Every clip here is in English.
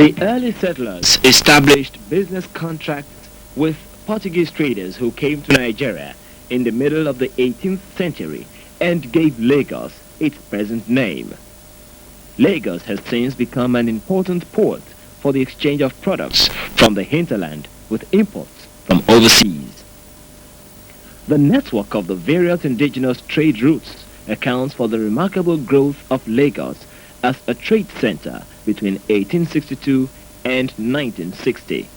The early settlers established business contracts with Portuguese traders who came to Nigeria in the middle of the 18th century and gave Lagos its present name. Lagos has since become an important port for the exchange of products from the hinterland with imports from overseas. The network of the various indigenous trade routes accounts for the remarkable growth of Lagos as a trade center between 1862 and 1960.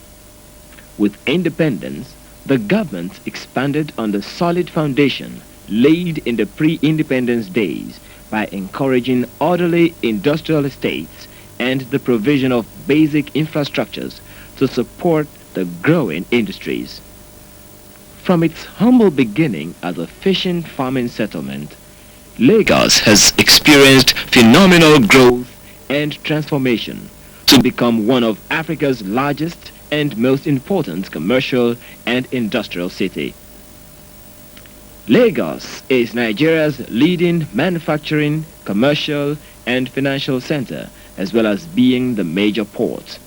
With independence, the government expanded on the solid foundation laid in the pre-independence days by encouraging orderly industrial estates and the provision of basic infrastructures to support the growing industries. From its humble beginning as a fishing farming settlement, Lagos has experienced phenomenal growth and transformation to become one of Africa's largest and most important commercial and industrial city. Lagos is Nigeria's leading manufacturing, commercial, and financial center, as well as being the major port.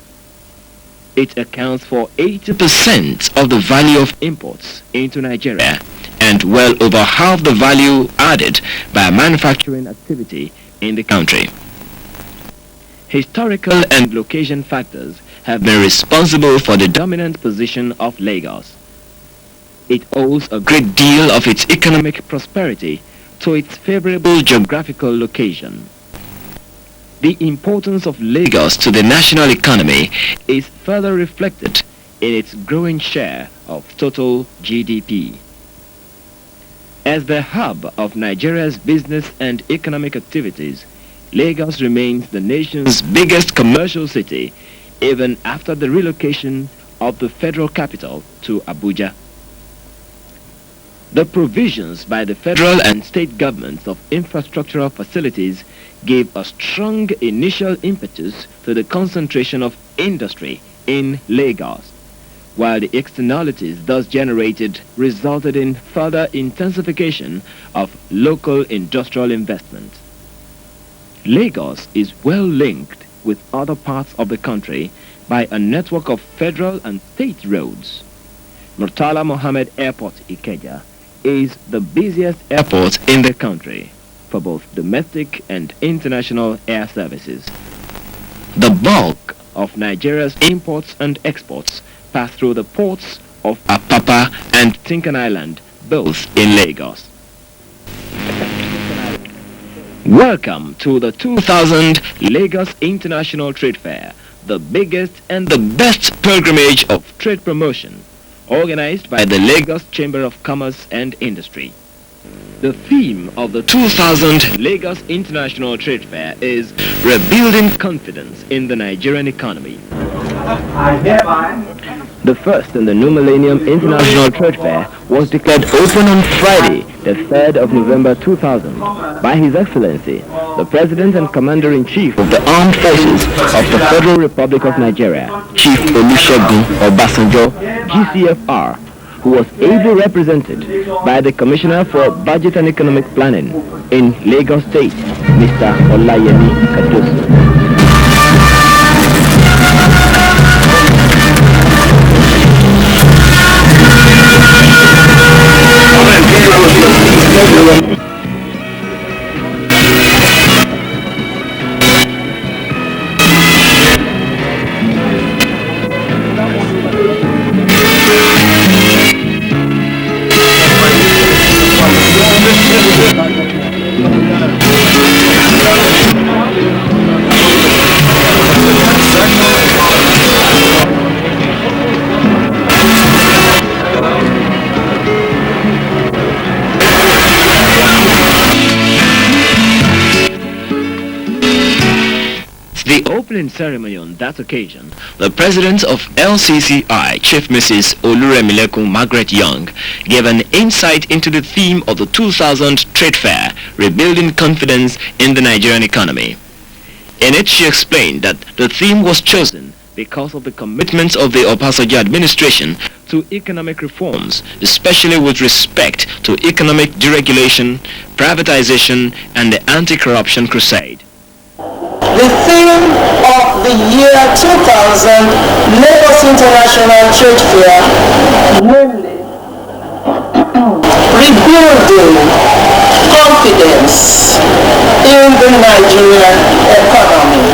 It accounts for 80% of the value of imports into Nigeria and well over half the value added by manufacturing activity in the country. Historical and location factors have been responsible for the dominant position of Lagos. It owes a great deal of its economic prosperity to its favorable geographical location. The importance of Lagos to the national economy is further reflected in its growing share of total GDP. As the hub of Nigeria's business and economic activities, Lagos remains the nation's biggest commercial city even after the relocation of the federal capital to Abuja. The provisions by the federal and state governments of infrastructural facilities gave a strong initial impetus to the concentration of industry in Lagos, while the externalities thus generated resulted in further intensification of local industrial investment. Lagos is well linked with other parts of the country by a network of federal and state roads. Murtala Mohammed Airport Ikeja is the busiest airport in the country for both domestic and international air services. The bulk of Nigeria's imports and exports pass through the ports of Apapa and Tinkan Island, both in Lagos. Welcome to the 2000 Lagos International Trade Fair, the biggest and the best pilgrimage of trade promotion, organized by the Lagos Chamber of Commerce and Industry. The theme of the 2000 Lagos International Trade Fair is Rebuilding Confidence in the Nigerian Economy. The first in the new Millennium International Trade Fair was declared open on Friday, the 3rd of November 2000, by His Excellency, the President and Commander-in-Chief of the Armed Forces of the Federal Republic of Nigeria, Chief Olusegun Obasanjo, GCFR, who was ably represented by the Commissioner for Budget and Economic Planning in Lagos State, Mr. Olayemi Kadoso. opening ceremony on that occasion, the president of LCCI, Chief Mrs. Oluremilekun Margaret Young, gave an insight into the theme of the 2000 Trade Fair, Rebuilding Confidence in the Nigerian Economy. In it, she explained that the theme was chosen because of the commitments of the Obasanjo administration to economic reforms, especially with respect to economic deregulation, privatization, and the anti-corruption crusade. The theme of the year 2000 Lagos International Trade Fair, namely rebuilding confidence in the Nigerian economy,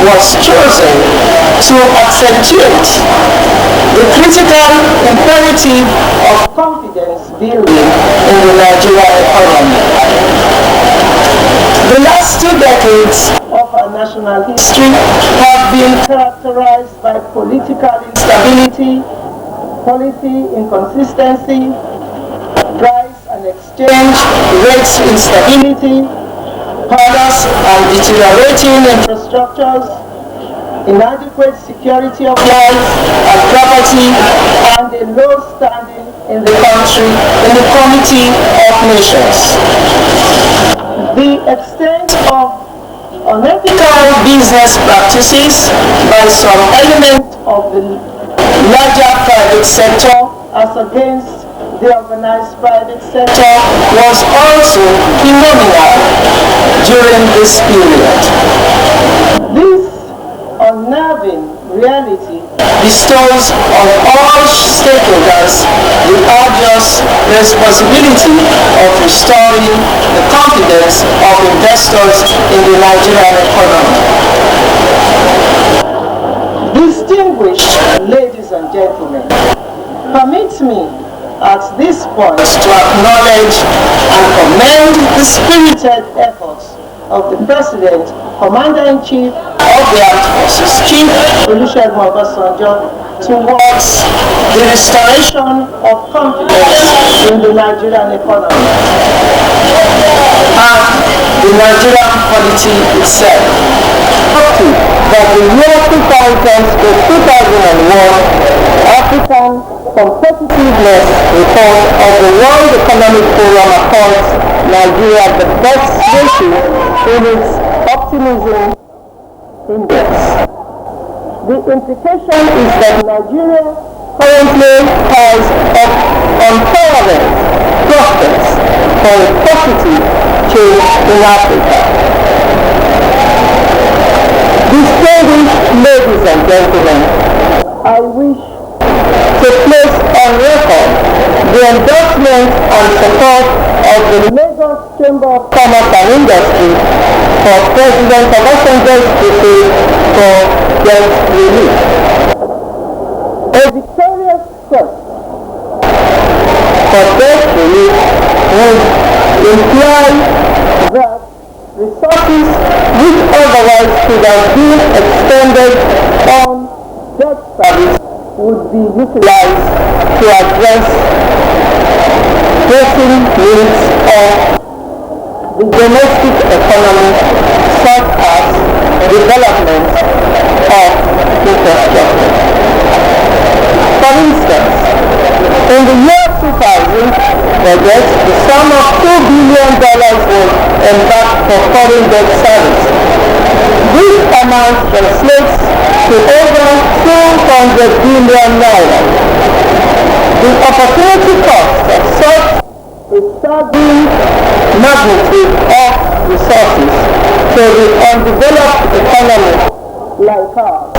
was chosen to accentuate the critical imperative of confidence building in the Nigerian economy. The last 2 decades of our national history have been characterized by political instability, policy inconsistency, price and exchange rates instability, powerless and deteriorating infrastructures, inadequate security of life and property, and a low standing in the country in the Committee of Nations. The extent of unethical business practices by some elements of the larger private sector as against the organized private sector was also phenomenal during this period. This unnerving reality bestows on all stakeholders the arduous responsibility of restoring the confidence of investors in the Nigerian economy. Distinguished ladies and gentlemen, permit me at this point to acknowledge and commend the spirited efforts of the President, Commander-in-Chief of the Armed Forces, Chief Olusegun Obasanjo, towards the restoration of confidence in the Nigerian economy and the Nigerian polity itself. That the year 2000-2001 African Competitiveness Report of the World Economic Forum accords Nigeria the best rating in its optimism index. The implication is that Nigeria currently has unparalleled prospects for a positive change in Africa. Distinguished ladies and gentlemen, I wish to place on record the endorsement and support of the Lagos Chamber of Commerce and Industry for President Obasanjo's crusade for debt relief. A victorious quest for debt relief would imply that resources which otherwise could have been expended on debt service would be utilized to address pressing needs of the domestic economy, such as development of infrastructure. For instance, in the year 2000 budget, the sum of $2 billion was embarked for foreign debt service. This amount translates to over 200 billion naira. The opportunity cost of such a staggering magnitude of resources to the undeveloped economy like ours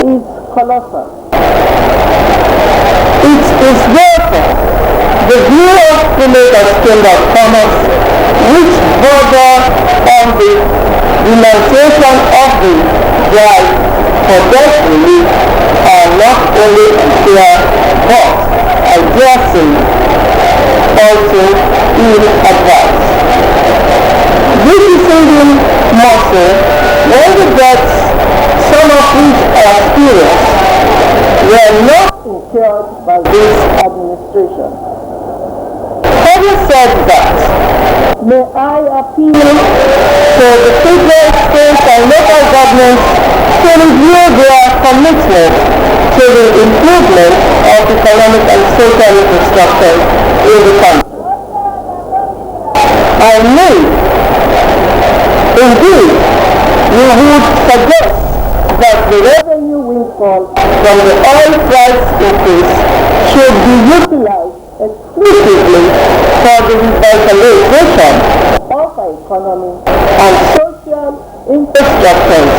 is colossal. It is therefore the view of the Lagos Chamber of Commerce, which border on the denunciation of the drive for debt relief, are not only unfair but, I dare say, also ill-advised. This is even more so when the debts, some of which are experienced, were not incurred by this administration. Other said that, may I appeal to the federal, state, and local governments to review their commitment to the improvement of economic and social infrastructure in the country. I may, indeed, we would suggest that the revenue windfall from the oil price increase should be utilized exclusively for the revitalization of our economy and social infrastructures,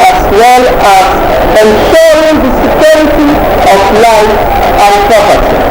as well as ensuring the security of life and property.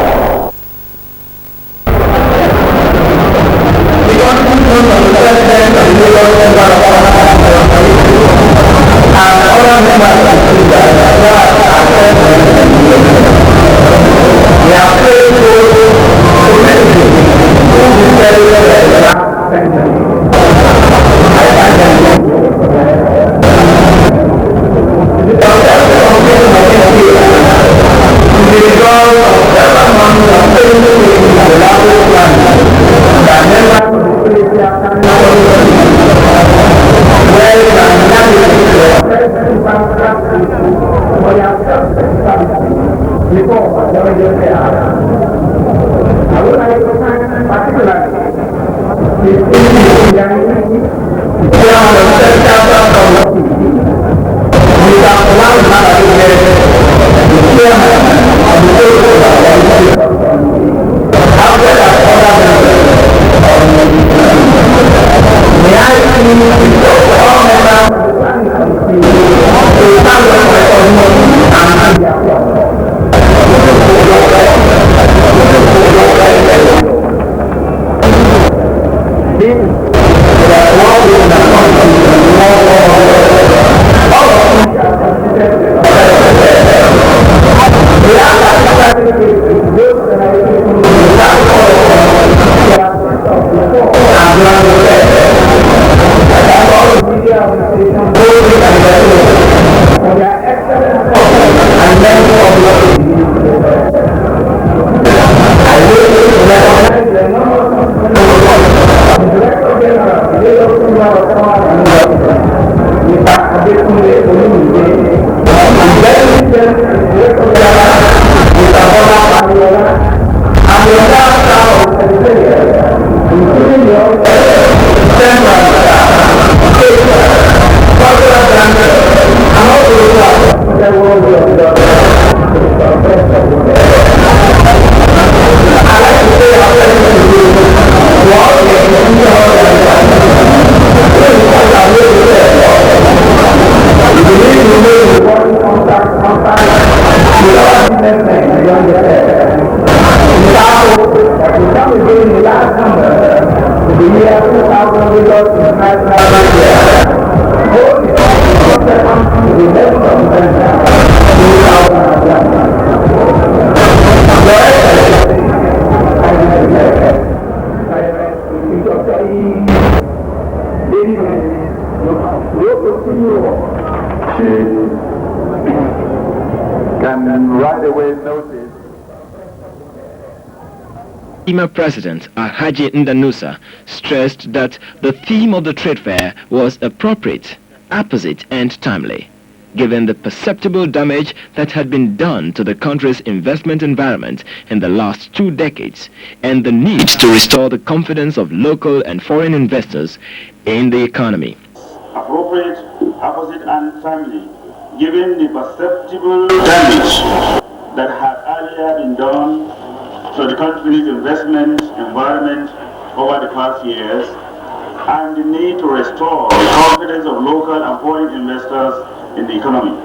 Can right away notice. FEMA President Alhaji Ndanusa stressed that the theme of the trade fair was appropriate, apposite and timely, given the perceptible damage that had been done to the country's investment environment in the last 2 decades and the need to restore the confidence of local and foreign investors in the economy. Appropriate, apposite and timely, given the perceptible damage that had earlier been done to the country's investment environment over the past years, and the need to restore the confidence of local and foreign investors in the economy.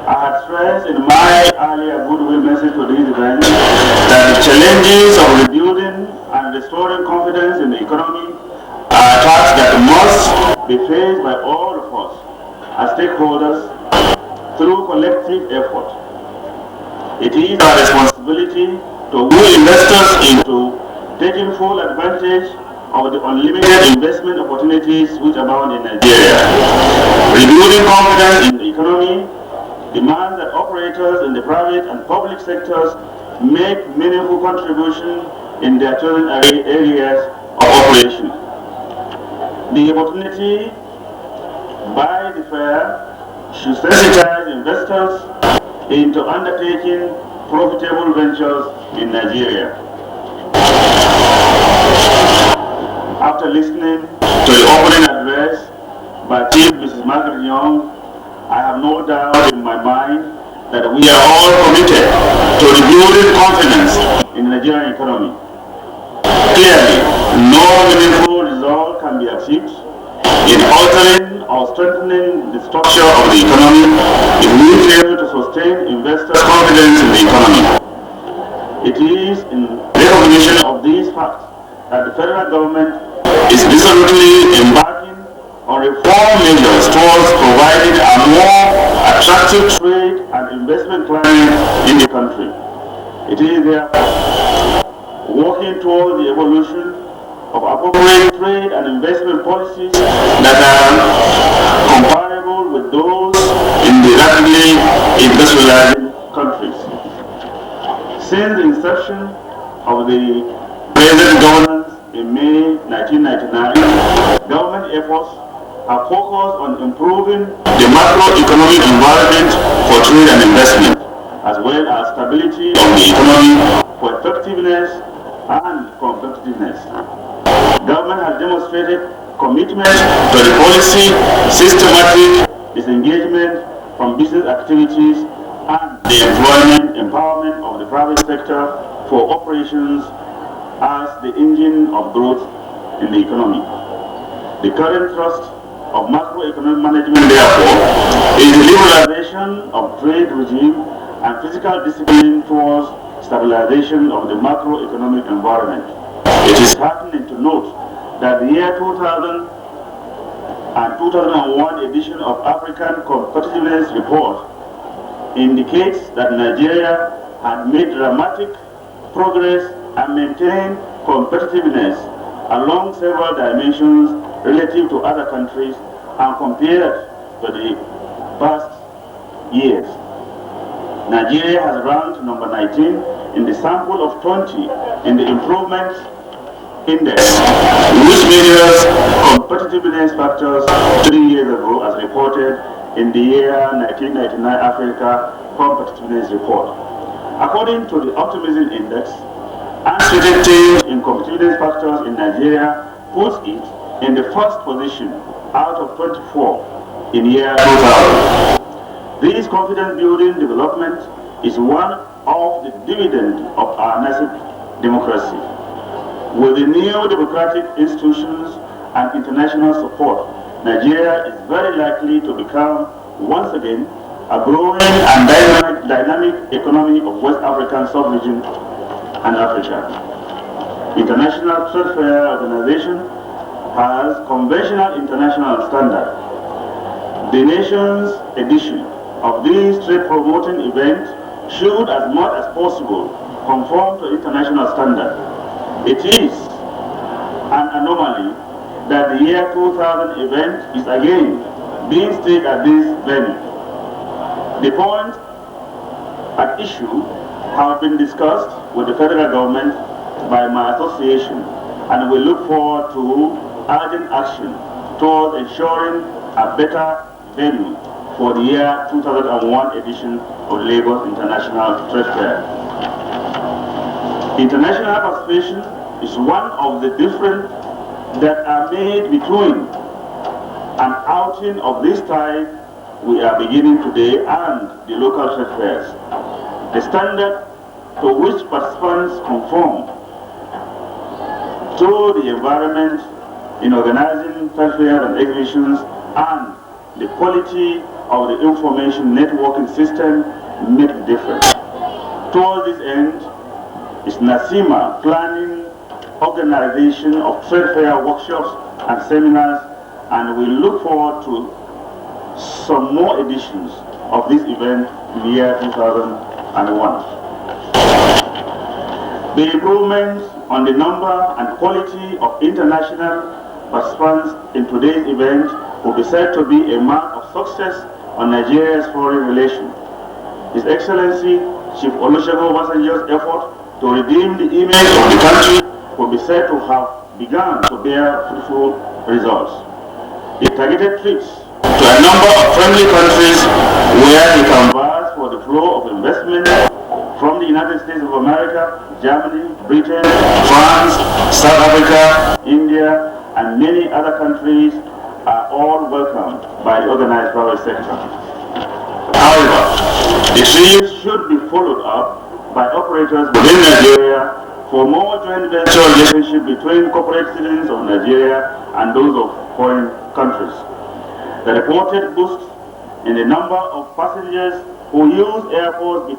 I had stressed in my earlier goodwill message to these events that the challenges of rebuilding and restoring confidence in the economy are tasks that must be faced by all of us as stakeholders through collective effort. It is our responsibility to woo investors into taking full advantage of the unlimited investment opportunities which abound in Nigeria. Rebuilding confidence in the economy demands that operators in the private and public sectors make meaningful contribution in their chosen areas of operation. The opportunity by the fair should sensitize investors into undertaking profitable ventures in Nigeria. After listening to the opening address by Chief Mrs. Margaret Young, I have no doubt in my mind that we are all committed to rebuilding confidence in the Nigerian economy. Clearly, no meaningful result can be achieved in altering or strengthening the structure of the economy if we fail to sustain investors' confidence in the economy. It is in recognition of these facts that the federal government is resolutely embarking on reform measures towards providing a more attractive trade and investment climate in the country. It is therefore working towards the evolution of appropriate trade and investment policies that are comparable with those in the rapidly industrializing countries. Since the inception of the present governance in May 1999, government efforts have focused on improving the macroeconomic environment for trade and investment, as well as stability of the economy for effectiveness and competitiveness. Government has demonstrated commitment to the policy, systematic disengagement from business activities, and the empowerment of the private sector for operations as the engine of growth in the economy. The current thrust of macroeconomic management, therefore, is the liberalization of trade regime and fiscal discipline towards stabilization of the macroeconomic environment. It is heartening to note that the year 2000 and 2001 edition of African Competitiveness Report indicates that Nigeria had made dramatic progress and maintained competitiveness along several dimensions relative to other countries and compared to the past years. Nigeria has ranked number 19 in the sample of 20 in the improvement index, which measures competitiveness factors 3 years ago as reported in the year 1999 Africa Competitiveness Report. According to the Optimism Index, unstated change in competitiveness factors in Nigeria puts it in the first position out of 24 in year 2000. This confidence-building development is one of the dividends of our nascent democracy. With the new democratic institutions and international support, Nigeria is very likely to become, once again, a growing and dynamic economy of West African sub-region and Africa. International Trade Fair Organization has conventional international standard. The nation's edition of this trade-promoting event should, as much as possible, conform to international standard. It is an anomaly that the year 2000 event is again being staged at this venue. The points at issue have been discussed with the federal government by my association, and we look forward to urgent action towards ensuring a better venue for the year 2001 edition of Lagos International Trade Fair. International participation is one of the difference that are made between an outing of this type we are beginning today and the local trade fairs. The standard to which participants conform to the environment in organizing trade fairs and exhibitions and the quality of the information networking system make the difference. Towards this end is NASIMA planning organization of trade fair workshops and seminars, and we look forward to some more editions of this event in the year 2001. The improvements on the number and quality of international participants in today's event will be said to be a mark of success on Nigeria's foreign relations. His Excellency Chief Olusegun Obasanjo's effort to redeem the image of the country will be said to have begun to bear fruitful results. He targeted trips to a number of friendly countries where he canvassed for the flow of investment from the United States of America, Germany, Britain, France, South Africa, India, and many other countries are all welcomed by the organized private sector. However, the trips should be followed up by operators within Nigeria for more joint venture relationship between corporate citizens of Nigeria and those of foreign countries. The reported boost in the number of passengers who use airports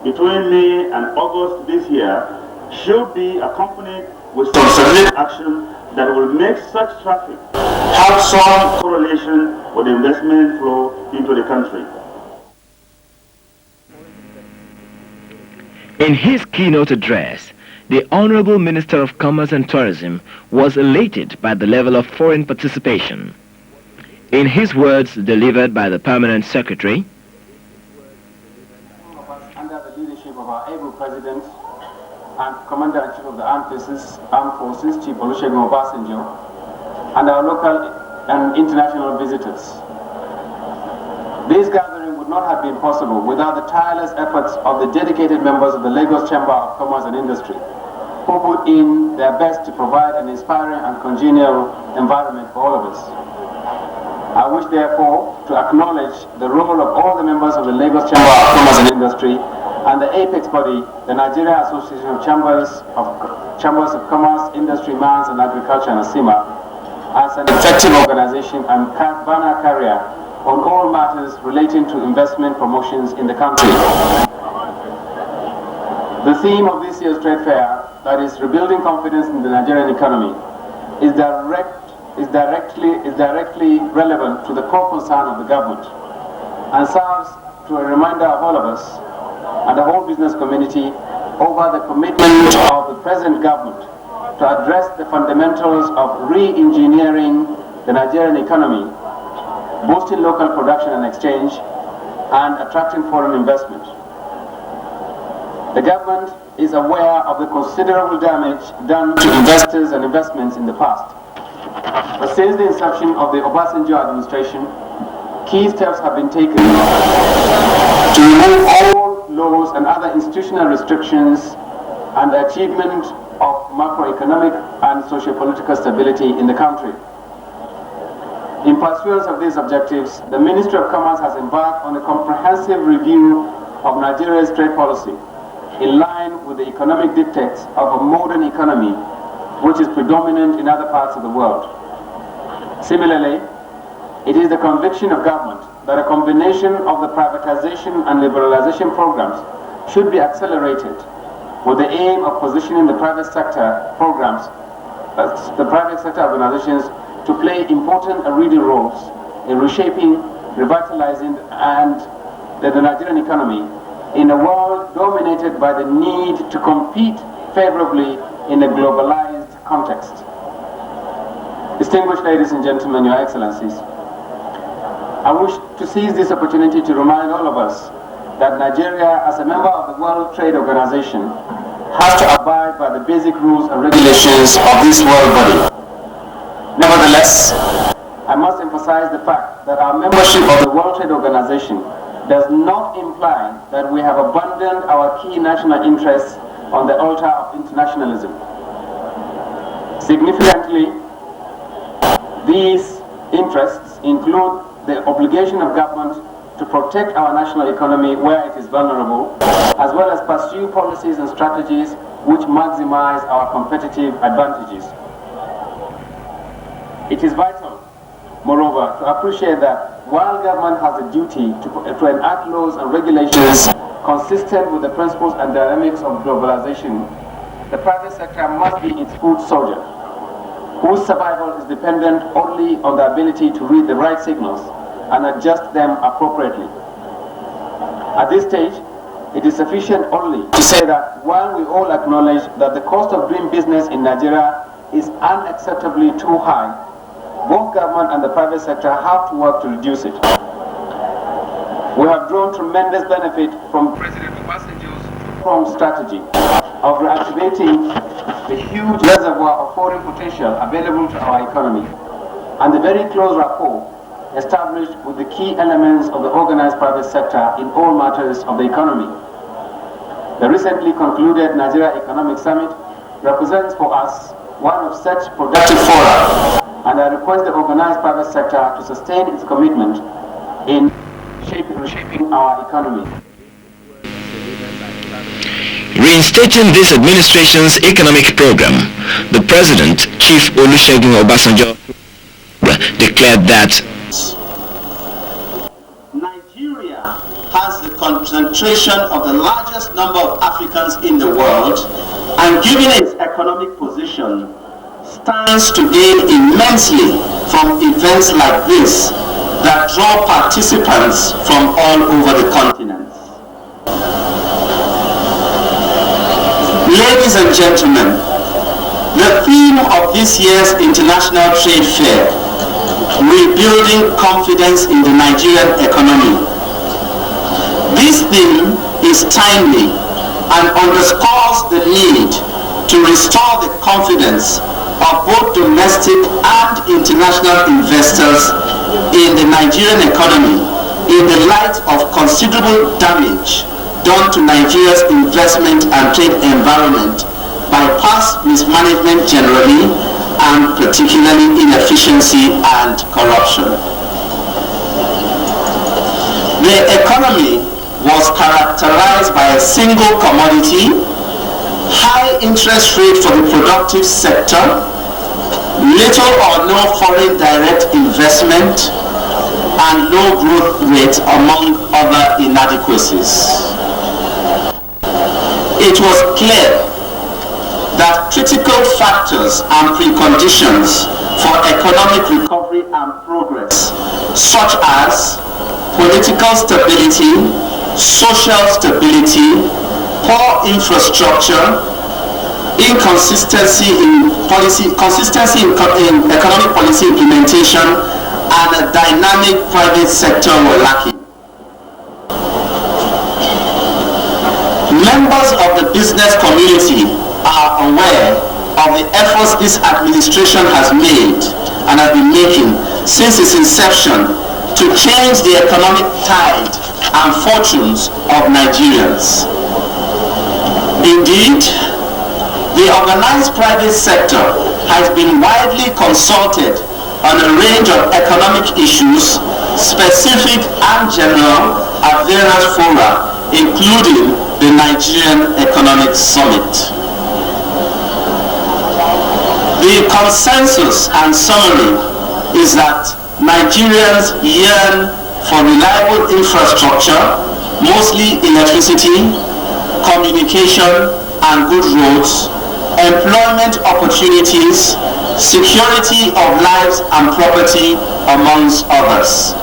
between May and August this year should be accompanied with some specific action that will make such traffic have some correlation with the investment flow into the country. In his keynote address, the Honorable Minister of Commerce and Tourism was elated by the level of foreign participation. In his words delivered by the Permanent Secretary, under the leadership of our able President and Commander-in-Chief of the Armed Forces, Chief Olusegun Obasanjo, and our local and international visitors. This gathering would not have been possible without the tireless efforts of the dedicated members of the Lagos Chamber of Commerce and Industry, who put in their best to provide an inspiring and congenial environment for all of us. I wish, therefore, to acknowledge the role of all the members of the Lagos Chamber of Commerce and Industry and the apex body, the Nigeria Association of Chambers of Commerce, Industry, Mines and Agriculture, and ASIMA, as an effective organization and banner carrier on all matters relating to investment promotions in the country. The theme of this year's trade fair, that is rebuilding confidence in the Nigerian economy, is directly relevant to the core concern of the government and serves to a reminder of all of us and the whole business community over the commitment of the present government to address the fundamentals of re-engineering the Nigerian economy, boosting local production and exchange, and attracting foreign investment. The government is aware of the considerable damage done to investors and investments in the past. But since the inception of the Obasanjo administration, key steps have been taken to remove all laws and other institutional restrictions and the achievement of macroeconomic and socio-political stability in the country. In pursuance of these objectives, the Ministry of Commerce has embarked on a comprehensive review of Nigeria's trade policy in line with the economic dictates of a modern economy which is predominant in other parts of the world. Similarly, it is the conviction of government that a combination of the privatization and liberalization programs should be accelerated with the aim of positioning the private sector programs, the private sector organizations to play important and leading roles in reshaping, revitalizing the Nigerian economy in a world dominated by the need to compete favorably in a globalized context. Distinguished ladies and gentlemen, your excellencies, I wish to seize this opportunity to remind all of us that Nigeria, as a member of the World Trade Organization, has to abide by the basic rules and regulations of this world body. Nevertheless, I must emphasize the fact that our membership of the World Trade Organization does not imply that we have abandoned our key national interests on the altar of internationalism. Significantly, these interests include the obligation of government to protect our national economy where it is vulnerable, as well as pursue policies and strategies which maximize our competitive advantages. It is vital, moreover, to appreciate that while government has a duty to enact laws and regulations consistent with the principles and dynamics of globalization, the private sector must be its foot soldier, whose survival is dependent only on the ability to read the right signals and adjust them appropriately. At this stage, it is sufficient only to say that while we all acknowledge that the cost of doing business in Nigeria is unacceptably too high, both government and the private sector have to work to reduce it. We have drawn tremendous benefit from President Obasanjo's multi-pronged strategy of reactivating the huge reservoir of foreign potential available to our economy and the very close rapport established with the key elements of the organized private sector in all matters of the economy. The recently concluded Nigeria Economic Summit represents for us one of such productive fora, and I request the organized private sector to sustain its commitment in reshaping our economy. Reinstating this administration's economic program, the President, Chief Olusegun Obasanjo, declared that Nigeria has the concentration of the largest number of Africans in the world, and given its economic position, stands to gain immensely from events like this that draw participants from all over the continent. Ladies and gentlemen, the theme of this year's International Trade Fair, Rebuilding Confidence in the Nigerian Economy. This theme is timely and underscores the need to restore the confidence of both domestic and international investors in the Nigerian economy in the light of considerable damage done to Nigeria's investment and trade environment by past mismanagement generally, and particularly inefficiency and corruption. The economy was characterized by a single commodity, high interest rate for the productive sector, little or no foreign direct investment, and low growth rate, among other inadequacies. It was clear that critical factors and preconditions for economic recovery and progress, such as political stability, social stability, poor infrastructure, consistency in economic policy implementation, and a dynamic private sector were lacking. Members of the business community are aware of the efforts this administration has made and has been making since its inception to change the economic tide and fortunes of Nigerians. Indeed, the organized private sector has been widely consulted on a range of economic issues, specific and general, at various fora, including the Nigerian Economic Summit. The consensus and summary is that Nigerians yearn for reliable infrastructure, mostly electricity, communication and good roads, employment opportunities, security of lives and property, amongst others.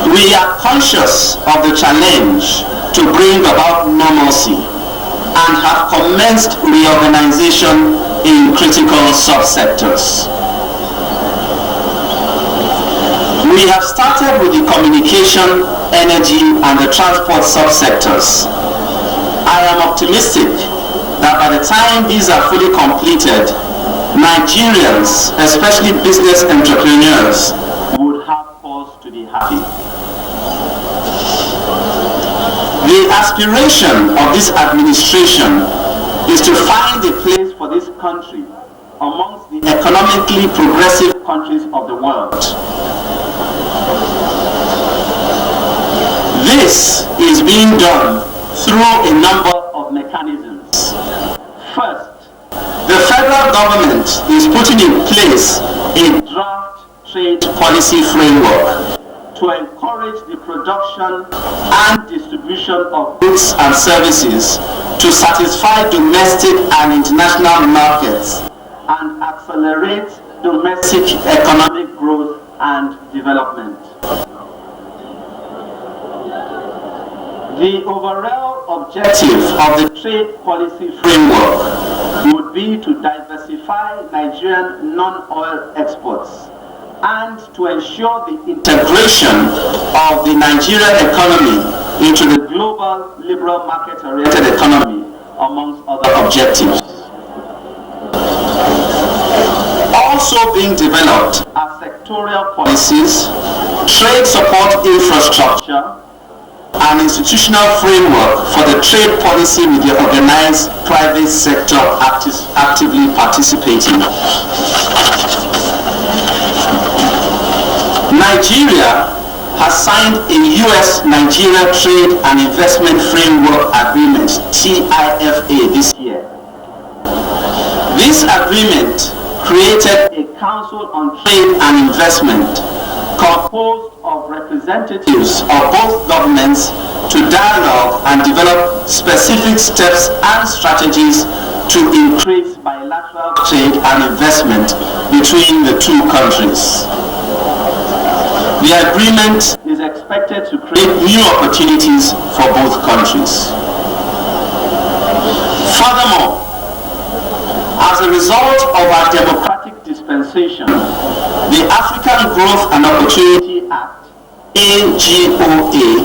We are conscious of the challenge to bring about normalcy and have commenced reorganization in critical subsectors. We have started with the communication, energy, and the transport subsectors. I am optimistic that by the time these are fully completed, Nigerians, especially business entrepreneurs, would have cause to be happy. The aspiration of this administration is to find a place for this country amongst the economically progressive countries of the world. This is being done through a number of mechanisms. First, the federal government is putting in place a draft trade policy framework to encourage the production and distribution of goods and services to satisfy domestic and international markets and accelerate domestic economic growth and development. The overall objective of the trade policy framework would be to diversify Nigerian non-oil exports and to ensure the integration of the Nigerian economy into the global liberal market-oriented economy, amongst other objectives. Also being developed are sectorial policies, trade support infrastructure, and institutional framework for the trade policy with the organized private sector actively participating. Nigeria has signed a U.S.-Nigeria Trade and Investment Framework Agreement, TIFA, this year. This agreement created a Council on Trade and Investment composed of representatives of both governments to dialogue and develop specific steps and strategies to increase bilateral trade and investment between the two countries. The agreement is expected to create new opportunities for both countries. Furthermore, as a result of our democratic dispensation, the African Growth and Opportunity Act, AGOA,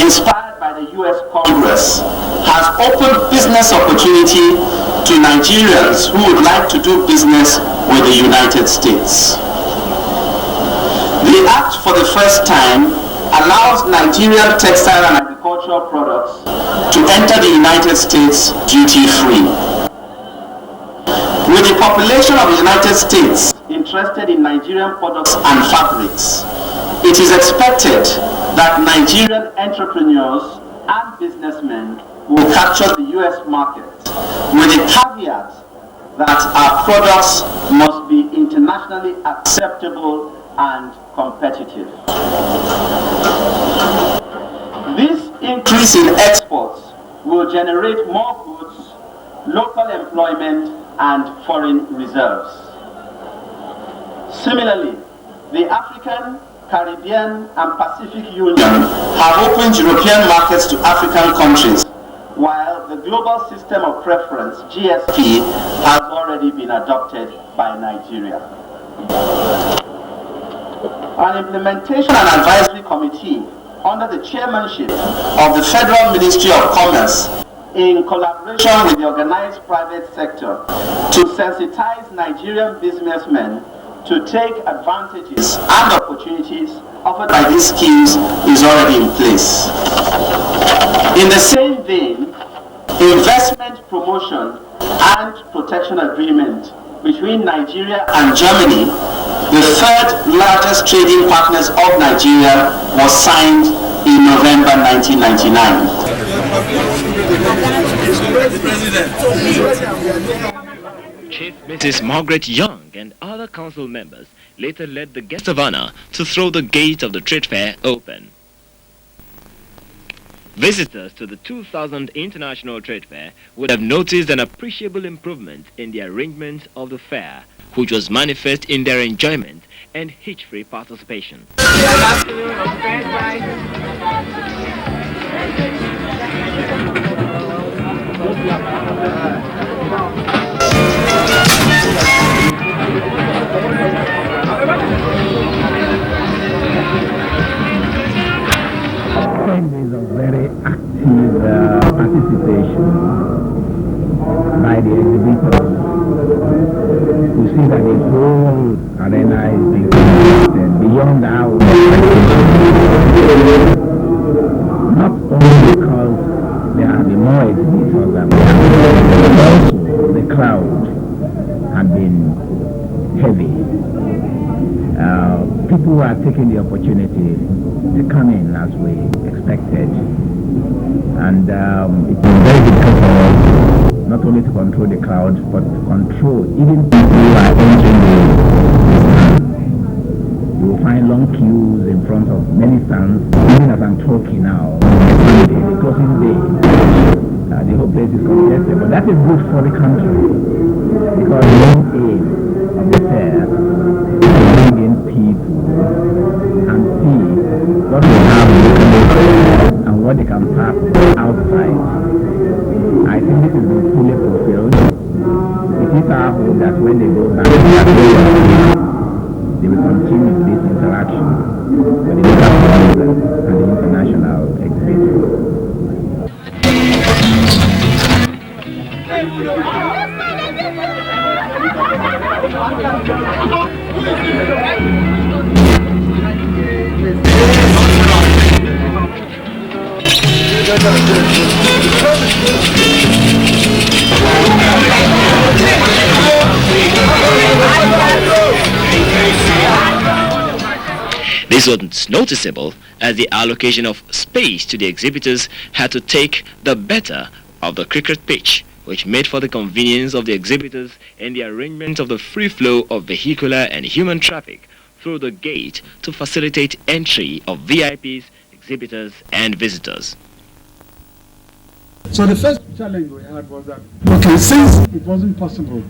inspired by the U.S. Congress, has opened business opportunity to Nigerians who would like to do business with the United States. The act, for the first time, allows Nigerian textile and agricultural products to enter the United States duty-free. With the population of the United States interested in Nigerian products and fabrics, it is expected that Nigerian entrepreneurs and businessmen will capture the U.S. market, with the caveat that our products must be internationally acceptable and competitive. This increase in exports will generate more goods, local employment, and foreign reserves. Similarly, the African, Caribbean, and Pacific Union have opened European markets to African countries, while the Global System of Preference, GSP, has already been adopted by Nigeria. An implementation and advisory committee under the chairmanship of the Federal Ministry of Commerce, in collaboration with the organized private sector, to sensitize Nigerian businessmen to take advantages and opportunities offered by these schemes is already in place. In the same vein, investment promotion and protection agreement between Nigeria and Germany, the third largest trading partners of Nigeria, was signed in November 1999. Chief Mrs. Margaret Young and other council members later led the guests of honor to throw the gates of the trade fair open. Visitors to the 2000 International Trade Fair would have noticed an appreciable improvement in the arrangement of the fair, which was manifest in their enjoyment and hitch-free participation. Days of very active participation by the exhibitors. We see that the whole arena is being connected beyond our expectations. Not only because there have been more exhibitors than but also the crowd had been heavy. People are taking the opportunity to come in as we expected, and it's been very difficult for us not only to control the crowd but to control even people who are entering the stand. You will find long queues in front of many stands. Even as I'm talking now, Sunday, the closing day, the whole place is congested, but that is good for the country because the main aim of the fair is to bring in people and see what they have locally and what they can tap outside. I think this has been fully fulfilled. It is our hope that when they go back to their they will continue this interaction with the local and the international exhibitors. This was noticeable as the allocation of space to the exhibitors had to take the better of the cricket pitch, which made for the convenience of the exhibitors in the arrangement of the free flow of vehicular and human traffic through the gate to facilitate entry of VIPs, exhibitors and visitors. So the first challenge we had was that, okay, since it wasn't possible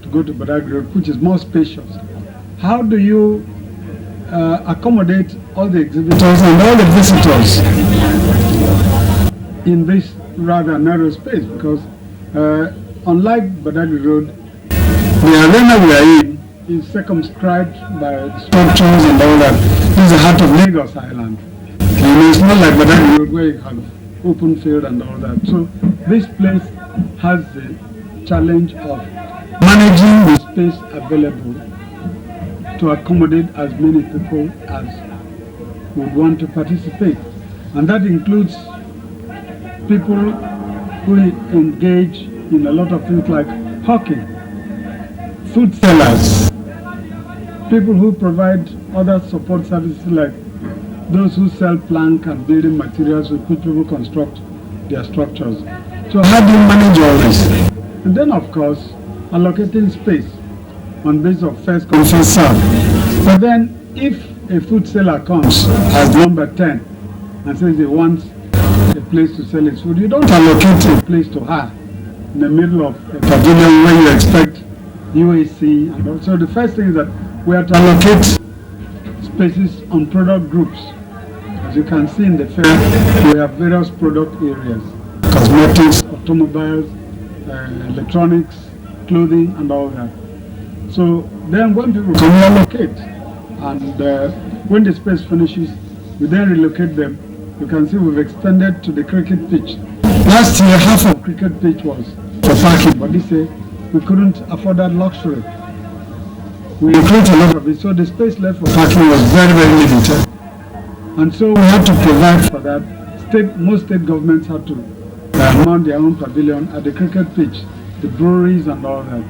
to go to Badagry Road, which is more spacious, how do you accommodate all the exhibitors and all the visitors in this rather narrow space? Because unlike Badagry Road, the arena we are in is circumscribed by structures and all that. This is the heart of Lagos Island. And it's not like Badagry Road where you have open field and all that. So this place has the challenge of managing the space available to accommodate as many people as would want to participate. And that includes people who engage in a lot of things like hawking, food sellers, people who provide other support services like those who sell plank and building materials with which people construct their structures. So how do you manage all this? And then of course, allocating space on basis of first come first serve. But then if a food seller comes as number 10 and says he wants a place to sell his food, you don't allocate a place to her in the middle of a pavilion where you expect UAC. And also the first thing is that we have to allocate spaces on product groups. As you can see in the fair, we have various product areas: cosmetics, automobiles, electronics, clothing, and all that. So then when people come, we allocate. And when the space finishes, we then relocate them. You can see we've extended to the cricket pitch. Last year, half of cricket pitch was for parking, but this year we couldn't afford that luxury. We recruit a lot of it, so the space left for parking was very, very limited. And so we had to provide for that. Most state governments had to mount their own pavilion at the cricket pitch, the breweries and all that.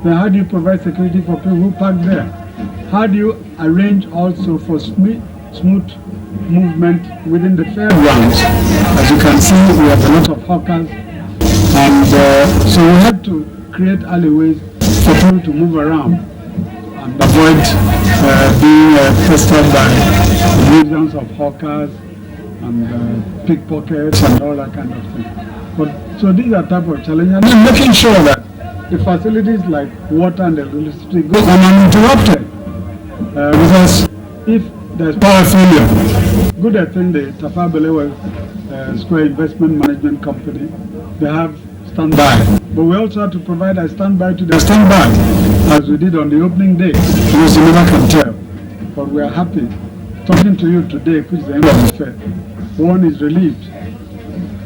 Then how do you provide security for people who park there? How do you arrange also for smooth movement within the fairgrounds? As you can see, we have a lot of hawkers. And so we had to create alleyways for people to move around and avoid being pestered by millions of hawkers and pickpockets and all that kind of thing. But so these are type of challenges, and then making sure that the facilities like water and electricity go uninterrupted. Because if there's power failure, good I think the Tafa Balewa Square Investment Management Company, they have standby. But we also have to provide a standby to the standby, as we did on the opening day, because you never can tell. But we are happy talking to you today, which is the end of the fair. One is relieved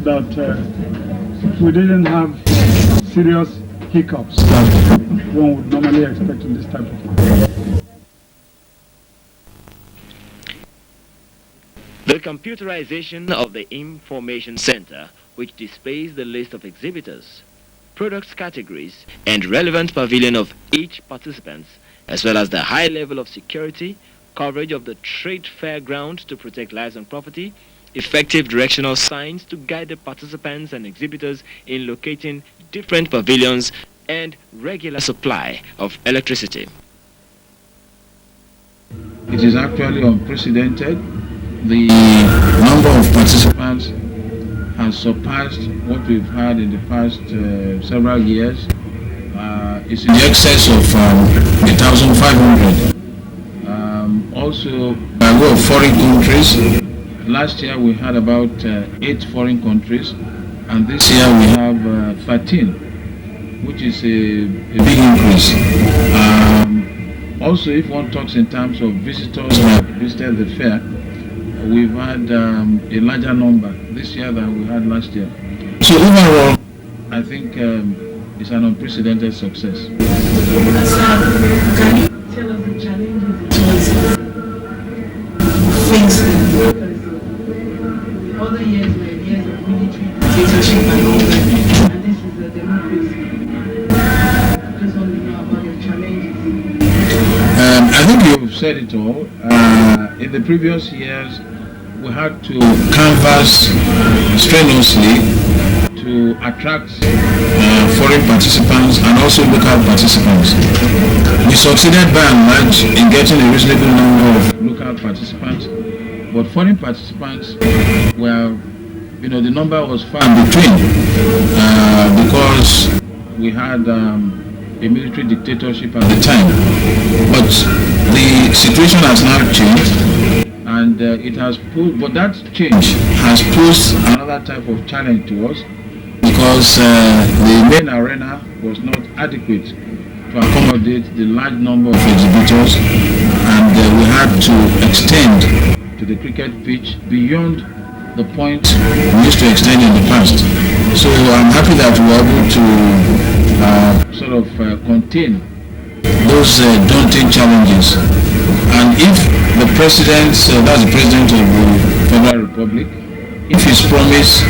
that we didn't have serious hiccups that one would normally expect in this type of thing. The computerization of the Information Center, which displays the list of exhibitors, products categories, and relevant pavilion of each participant, as well as the high level of security, coverage of the trade fair ground to protect lives and property, effective directional signs to guide the participants and exhibitors in locating different pavilions, and regular supply of electricity. It is actually unprecedented. The number of participants has surpassed what we've had in the past several years. It's in the excess of 1,500. Also, by way of foreign countries, last year we had about 8 foreign countries, and this year we have 13, which is a big increase. Also, if one talks in terms of visitors who have visited the fair, we've had a larger number this year than we had last year. So overall, I think It's an unprecedented success. Can you tell us the challenges facing? The other years were years of military dictatorship and all that, and this is a democracy. Just want to know about the challenges. I think you've said it all. In the previous years, we had to canvass strenuously to attract foreign participants and also local participants. We succeeded by and large in getting a reasonable number of local participants, but foreign participants were, the number was far in between because we had a military dictatorship at the time. But the situation has now changed, and but that change has posed another type of challenge to us, because the main arena was not adequate to accommodate the large number of exhibitors, and we had to extend to the cricket pitch beyond the point we used to extend in the past. So I'm happy that we were able to contain those daunting challenges. And if the president, that's the president of the Federal Republic, if his promise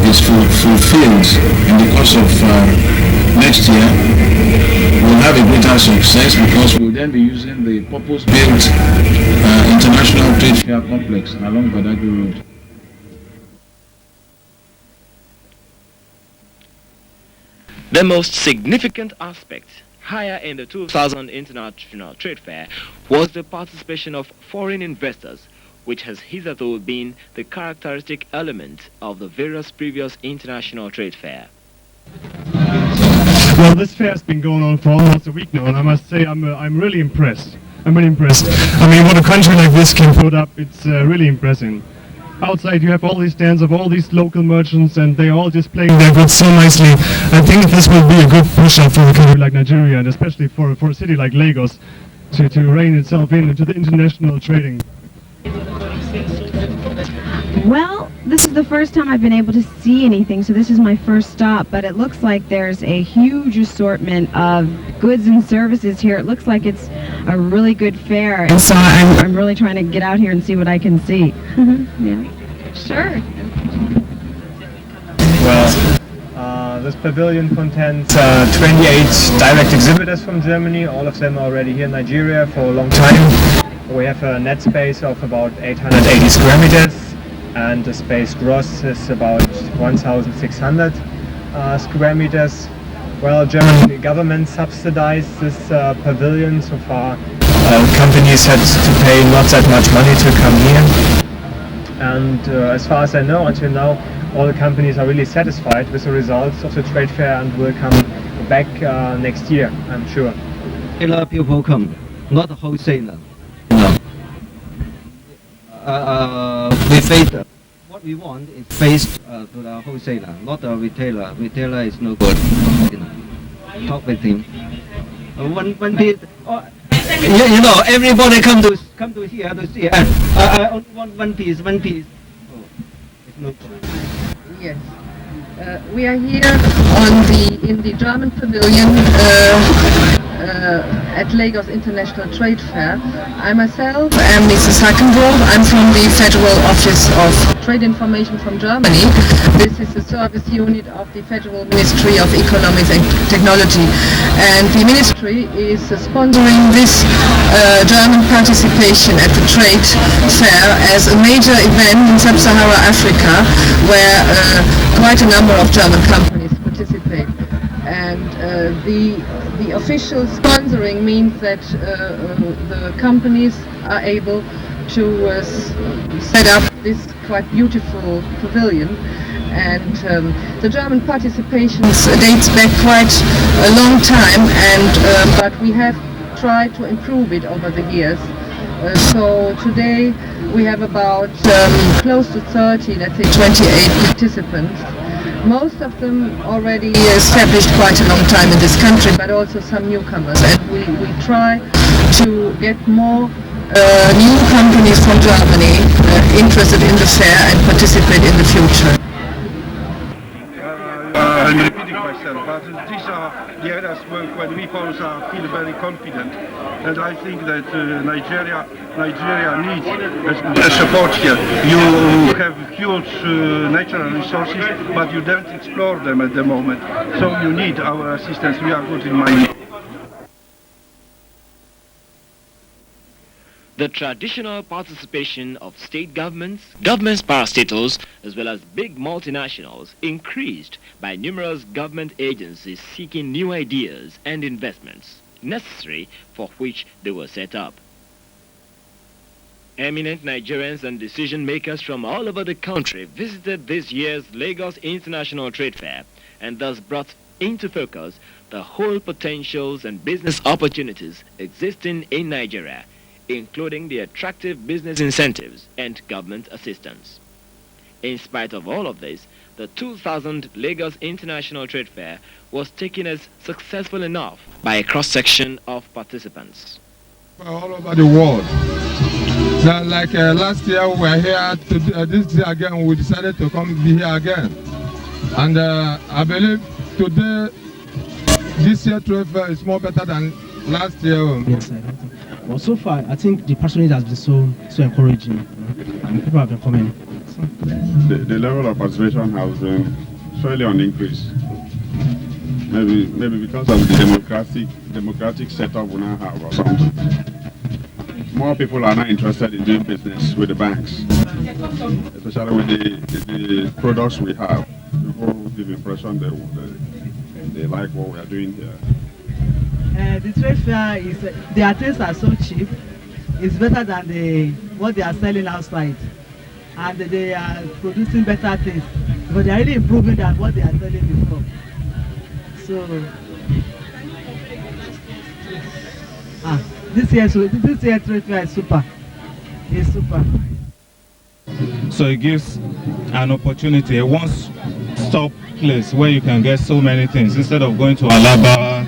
is fulfilled in the course of next year, we'll have a greater success, because we'll then be using the purpose-built International Trade Fair Complex along Badagry Road. The most significant aspect higher in the 2000 International Trade Fair was the participation of foreign investors, which has hitherto been the characteristic element of the various previous international trade fair. Well, this fair has been going on for almost a week now, and I must say I'm really impressed. I'm really impressed. I mean, what a country like this can put up, it's really impressive. Outside you have all these stands of all these local merchants, and they're all displaying their goods so nicely. I think this will be a good push-up for a country like Nigeria, and especially for a city like Lagos, to rein itself into the international trading. Well, this is the first time I've been able to see anything, so this is my first stop, but it looks like there's a huge assortment of goods and services here. It looks like it's a really good fair, and so I'm really trying to get out here and see what I can see. Yeah, sure. Well, this pavilion contains 28 direct exhibitors from Germany. All of them are already here in Nigeria for a long time. We have a net space of about 880 square meters, and the space gross is about 1,600 square meters. Well, German government subsidized this pavilion so far. Companies had to pay not that much money to come here. And as far as I know, until now, all the companies are really satisfied with the results of the trade fair and will come back next year, I'm sure. Regular people come, not a wholesaler. We face what we want is faced to the wholesaler, not the retailer. Retailer is no good. Talk with him. One piece. Everybody come to here to see. I only want one piece. Oh, it's no good. Yes. We are here in the German pavilion at Lagos International Trade Fair. I myself am Mrs. Hackenbrough. I'm from the Federal Office of Trade Information from Germany. This is the service unit of the Federal Ministry of Economics and Technology. And the ministry is sponsoring this German participation at the trade fair as a major event in Sub-Sahara Africa, where quite a number of German companies participate. And the official sponsoring means that the companies are able to set up this quite beautiful pavilion. And the German participation dates back quite a long time, but we have tried to improve it over the years. So today we have about close to 30, let's say 28 participants. Most of them already established quite a long time in this country, but also some newcomers. And we try to get more new companies from Germany interested in the fair and participate in the future. I'm repeating myself, but these are the areas where we Poles feel very confident, and I think that Nigeria needs a support here. You have huge natural resources, but you don't explore them at the moment, so you need our assistance. We are good in mining. The traditional participation of state governments, governments parastatals, as well as big multinationals increased by numerous government agencies seeking new ideas and investments necessary for which they were set up. Eminent Nigerians and decision makers from all over the country visited this year's Lagos International Trade Fair and thus brought into focus the whole potentials and business opportunities existing in Nigeria, including the attractive business incentives and government assistance. In spite of all of this, the 2000 Lagos International Trade Fair was taken as successful enough by a cross-section of participants. All over the world. Now, like last year we were here, this year again we decided to come be here again. And I believe today, this year trade fair is more better than last year. Yes, I think. Well, so far, I think the patronage has been so encouraging, and people have been coming. So. The level of participation has been fairly on increase. Maybe because of the democratic setup we now have or something. More people are now interested in doing business with the banks, especially with the products we have. People give the impression they like what we are doing here. The trade fair is, their things are so cheap, it's better than what they are selling outside. And they are producing better things, but they are really improving than what they are selling before. So, this year trade fair is super. It's super. So it gives an opportunity, a one-stop place where you can get so many things instead of going to Alaba,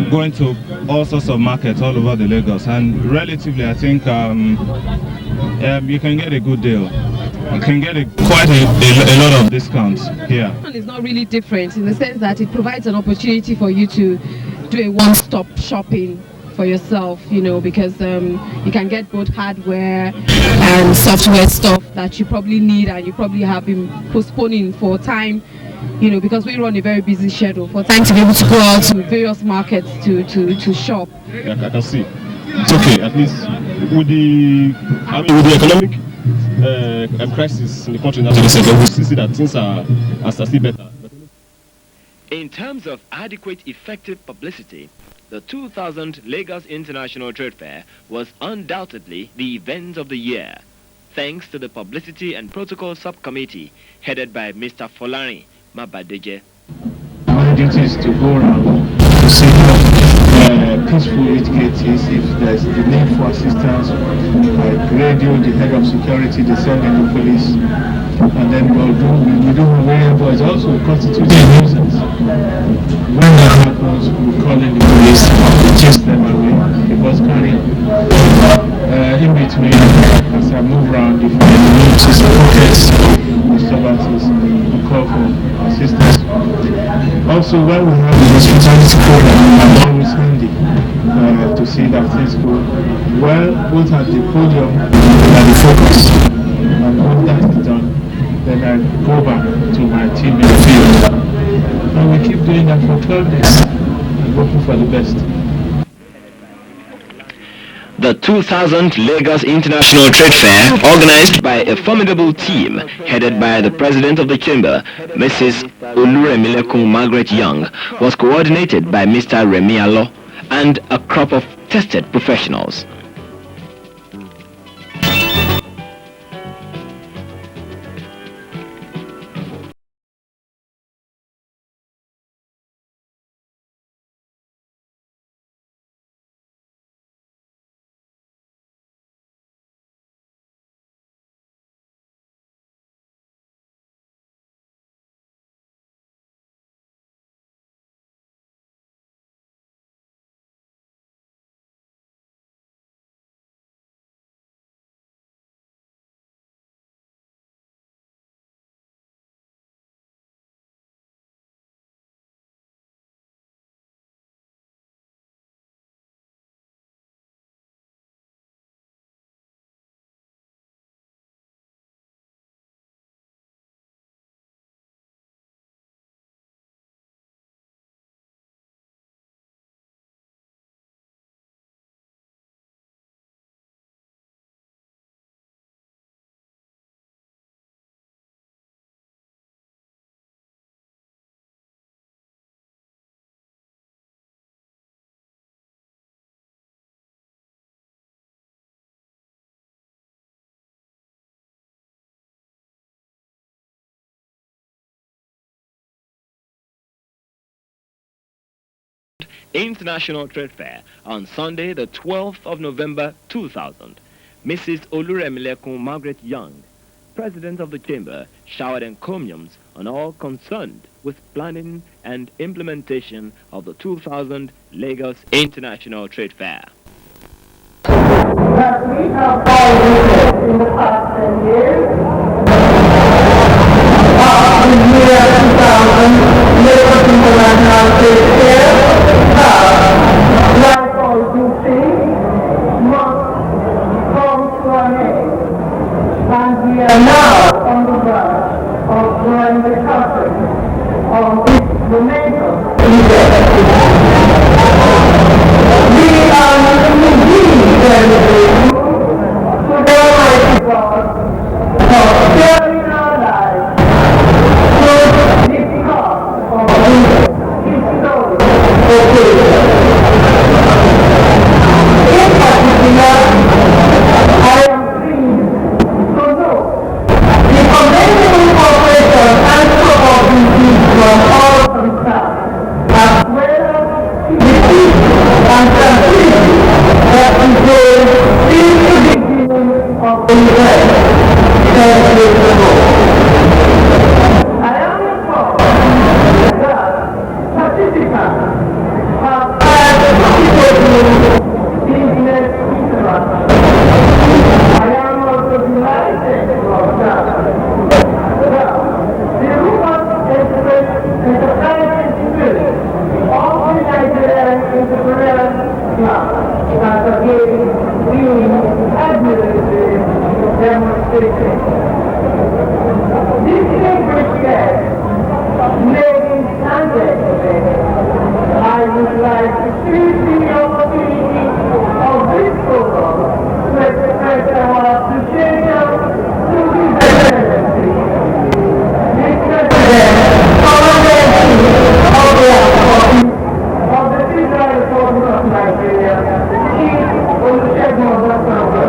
going to all sorts of markets all over the Lagos. And relatively, I think you can get a good deal. You can get quite a lot of discounts here. It's not really different in the sense that it provides an opportunity for you to do a one-stop shopping for yourself, you know, because you can get both hardware and software stuff that you probably need and you probably have been postponing for time, you know, because we run a very busy schedule, for time to be able to go out to various markets to shop. Yeah, I can see. It's okay, at least with the economic crisis in the country now, we see that things are still better. In terms of adequate, effective publicity, the 2000 Lagos International Trade Fair was undoubtedly the event of the year, thanks to the Publicity and Protocol Subcommittee headed by Mr. Folari Mabadeje. My duty is to go around to see peaceful educators, if there's the need for assistance, like radio, the head of security, they send in the police, and then we do radio, but it also constitutes a nuisance. When that happens, we call in the police, we chase them away, the bus carrier. In between, as I move around, if I notice pockets, disturbances, we call for assistance. Also, when we have the hospitality program, I'm always handy to see that things go well, both at the podium and at the focus. And when that is done, then I go back to my team in the field. And we keep doing that for 12 days, and hoping for the best. The 2000 Lagos International Trade Fair, organized by a formidable team headed by the President of the Chamber, Mrs. Oluremilekun Margaret Young, was coordinated by Mr. Remi Alo and a crop of tested professionals. International Trade Fair on Sunday, the 12th of November 2000. Mrs. Oluremilekun Margaret Young, President of the Chamber, showered encomiums on all concerned with planning and implementation of the 2000 Lagos International Trade Fair. That we have all witnessed in the past 10 years, of the year 2000 Lagos International Trade Fair, like all good things, must come to an end. And we are now on the verge of drawing the curtain on this momentum. We are indeed very grateful to the Almighty God for sharing our lives through this cause of this historic occasion. In particular, I am pleased to know the commendable cooperation and cooperative from all concerned, as well as the peace and tranquility that prevailed since the beginning of the event 10 years ago. I am informed that participants have had profitable business interactions. I am also delighted to observe that the Rural Enterprising Spirit of the Nigerian Entrepreneurs Club has again been admirably demonstrated. Distinguished guests, ladies and gentlemen, I would like to seize the opportunity of this forum to express our appreciation to His Excellency, the President, Commander-in-Chief of the Federal Republic of Nigeria, Chief Olusegun Obasanjo.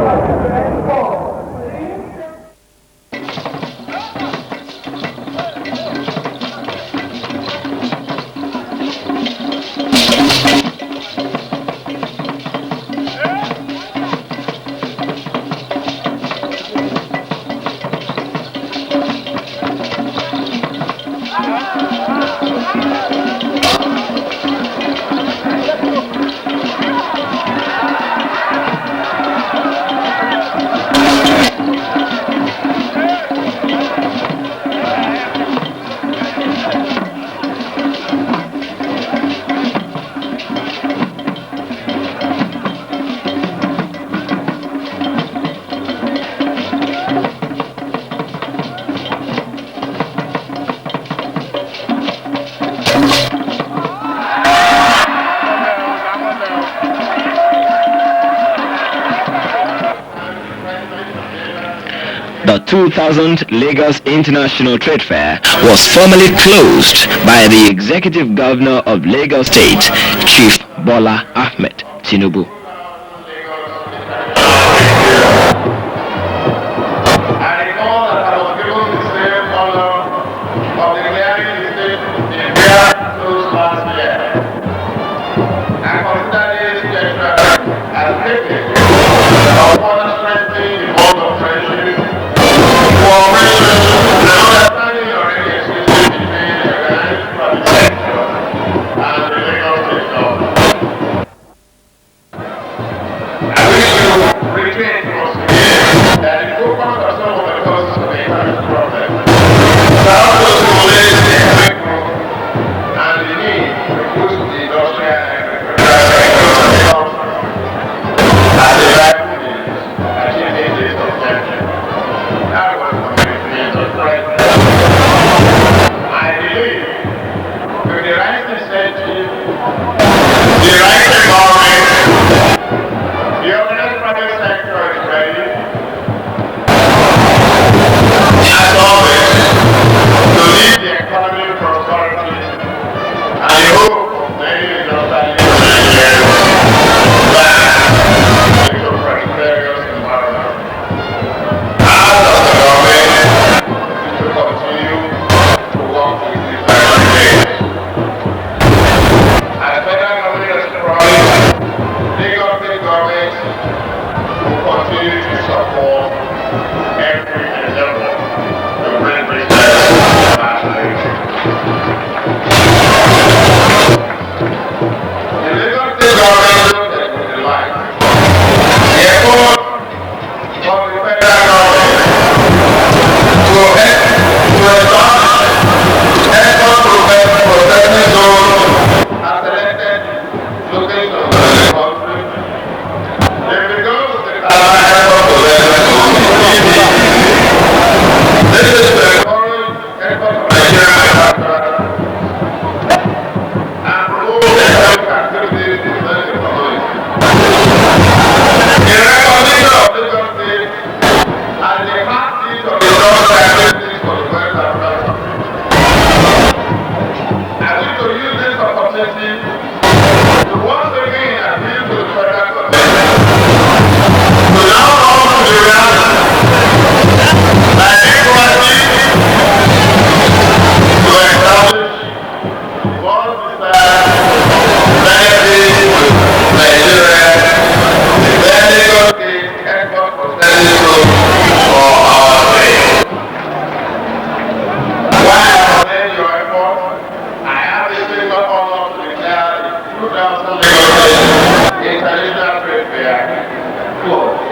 The 2000 Lagos International Trade Fair was formally closed by the Executive Governor of Lagos State, Chief Bola Ahmed Tinubu. opportunity to once again appeal to the federal government to now come to the reality that equality to establish one benefit Nigeria, the Lagos State export processing zone for our trade. While I commend your effort, I have the special honor to declare the 2000 Lagos State International Trade Fair closed.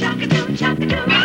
Chaka-doo, chaka-doo.